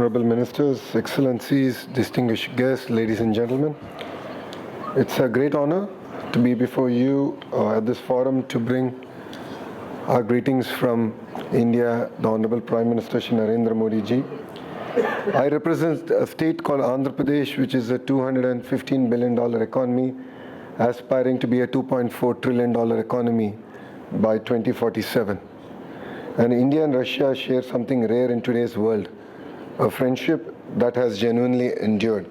Honorable Ministers, Excellencies, distinguished guests, ladies and gentlemen. It's a great honor to be before you at this forum to bring our greetings from India, the Honorable Prime Minister Shri Narendra Modi ji. I represent a state called Andhra Pradesh, which is a $215 billion economy, aspiring to be a $2.4 trillion economy by 2047. And India and Russia share something rare in today's world, a friendship that has genuinely endured.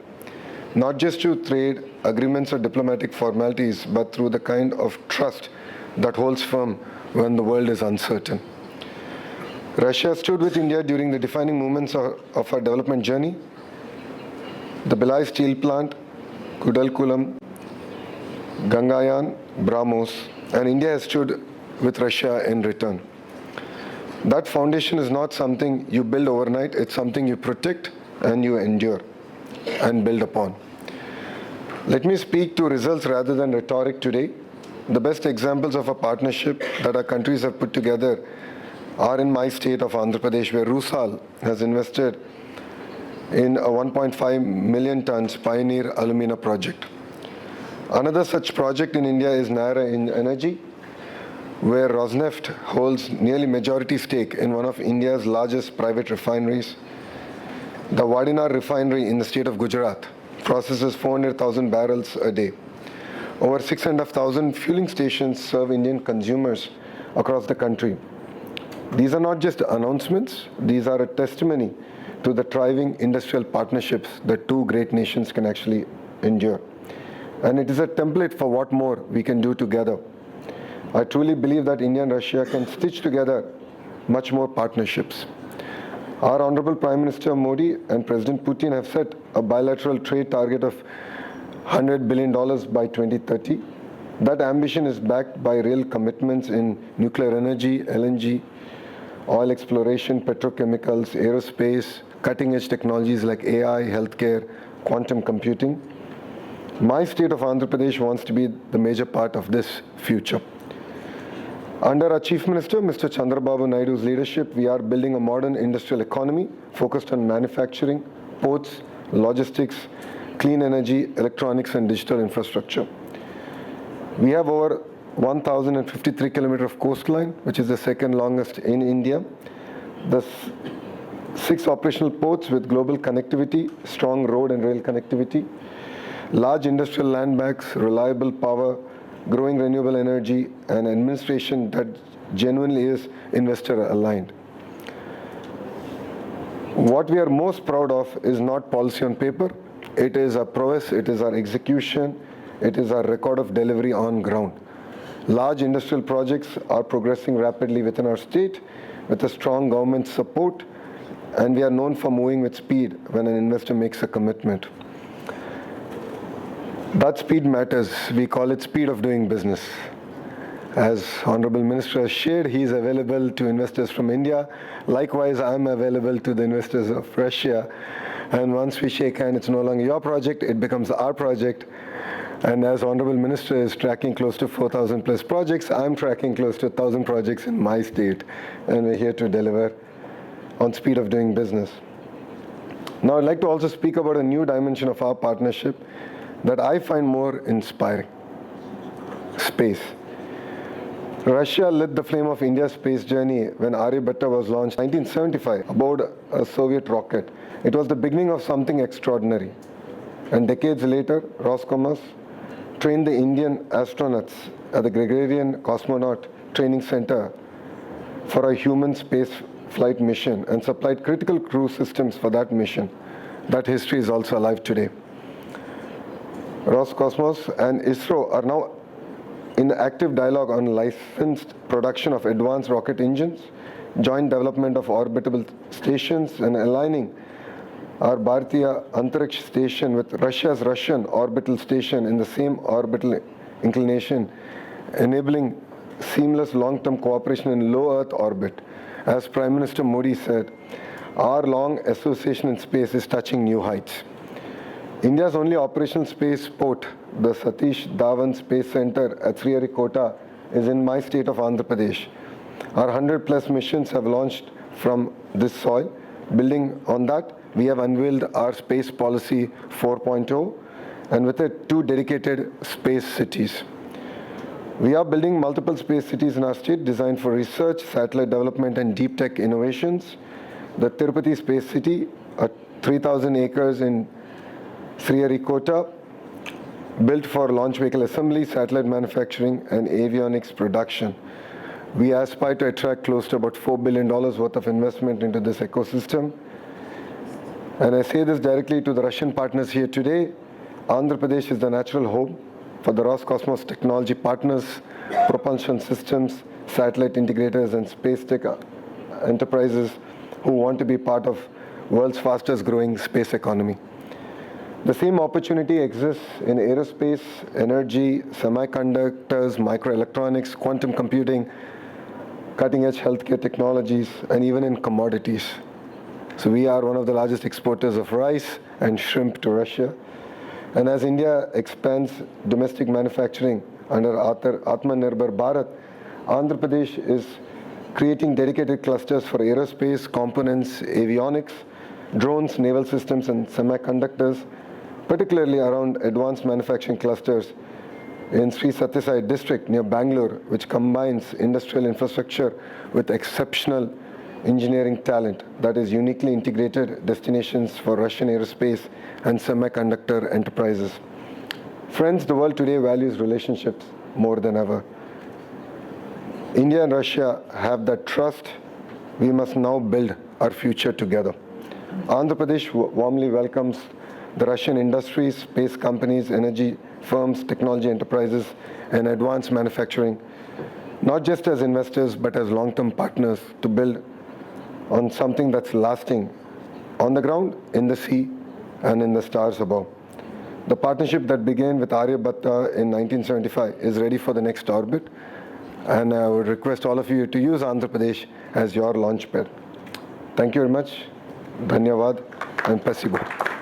Not just through trade, agreements or diplomatic formalities, but through the kind of trust that holds firm when the world is uncertain. Russia stood with India during the defining moments of our development journey. The Bhilai steel plant, Kudalkulam, Gangayan, Brahmos, and India has stood with Russia in return. That foundation is not something you build overnight, it's something you protect and you endure and build upon. Let me speak to results rather than rhetoric today. The best examples of a partnership that our countries have put together are in my state of Andhra Pradesh, where Rusal has invested in a 1.5 million tons Pioneer Alumina project. Another such project in India is Nara Energy, where Rosneft holds nearly majority stake in one of India's largest private refineries. The Wadinar refinery in the state of Gujarat processes 400,000 barrels a day. Over 6,500 fueling stations serve Indian consumers across the country. These are not just announcements, these are a testimony to the thriving industrial partnerships that two great nations can actually endure. And it is a template for what more we can do together. I truly believe that India and Russia can stitch together much more partnerships. Our Honorable Prime Minister Modi and President Putin have set a bilateral trade target of $100 billion by 2030. That ambition is backed by real commitments in nuclear energy, LNG, oil exploration, petrochemicals, aerospace, cutting-edge technologies like AI, healthcare, quantum computing. My state of Andhra Pradesh wants to be the major part of this future. Under our Chief Minister, Mr. Chandrababu Naidu's leadership, we are building a modern industrial economy focused on manufacturing, ports, logistics, clean energy, electronics, and digital infrastructure. We have over 1,053 kilometers of coastline, which is the second longest in India. The 6 operational ports with global connectivity, strong road and rail connectivity, large industrial land banks, reliable power, growing renewable energy, and administration that genuinely is investor aligned. What we are most proud of is not policy on paper. It is our prowess, it is our execution, it is our record of delivery on ground. Large industrial projects are progressing rapidly within our state with a strong government support, and we are known for moving with speed when an investor makes a commitment. That speed matters. We call it speed of doing business. As Honorable Minister has shared, he is available to investors from India. Likewise, I am available to the investors of Russia. And once we shake hands, it's no longer your project, it becomes our project. And as Honorable Minister is tracking close to 4,000 plus projects, I'm tracking close to 1,000 projects in my state. And we're here to deliver on speed of doing business. Now, I'd like to also speak about a new dimension of our partnership that I find more inspiring: space. Russia lit the flame of India's space journey when Aryabhatta was launched in 1975 aboard a Soviet rocket. It was the beginning of something extraordinary. And decades later, Roscosmos trained the Indian astronauts at the Gregorian Cosmonaut Training Center for a human space flight mission and supplied critical crew systems for that mission. That history is also alive today. Roscosmos and ISRO are now in active dialogue on licensed production of advanced rocket engines, joint development of orbital stations, and aligning our Bharatiya Antariksh station with Russia's Russian orbital station in the same orbital inclination, enabling seamless long-term cooperation in low Earth orbit. As Prime Minister Modi said, our long association in space is touching new heights. India's only operational spaceport, the Satish Dhawan Space Center at Sriharikota, is in my state of Andhra Pradesh. Our 100+ missions have launched from this soil. Building on that, we have unveiled our Space Policy 4.0, and with it, 2 dedicated space cities. We are building multiple space cities in our state designed for research, satellite development, and deep tech innovations. The Tirupati Space City, 3,000 acres in Sriharikota, built for launch vehicle assembly, satellite manufacturing, and avionics production. We aspire to attract close to about $4 billion worth of investment into this ecosystem. And I say this directly to the Russian partners here today. Andhra Pradesh is the natural home for the Roscosmos technology partners, propulsion systems, satellite integrators, and space tech enterprises who want to be part of world's fastest growing space economy. The same opportunity exists in aerospace, energy, semiconductors, microelectronics, quantum computing, cutting-edge healthcare technologies, and even in commodities. So we are one of the largest exporters of rice and shrimp to Russia. And as India expands domestic manufacturing under Atmanirbhar Bharat, Andhra Pradesh is creating dedicated clusters for aerospace, components, avionics, drones, naval systems, and semiconductors, particularly around advanced manufacturing clusters in Sri Satyasai district near Bangalore, which combines industrial infrastructure with exceptional engineering talent that is uniquely integrated destinations for Russian aerospace and semiconductor enterprises. Friends, the world today values relationships more than ever. India and Russia have that trust. We must now build our future together. Andhra Pradesh warmly welcomes the Russian industries, space companies, energy firms, technology enterprises, and advanced manufacturing, not just as investors, but as long-term partners to build on something that's lasting on the ground, in the sea, and in the stars above. The partnership that began with Aryabhatta in 1975 is ready for the next orbit, and I would request all of you to use Andhra Pradesh as your launch pad. Thank you very much. Dhanyavad and Pasibo.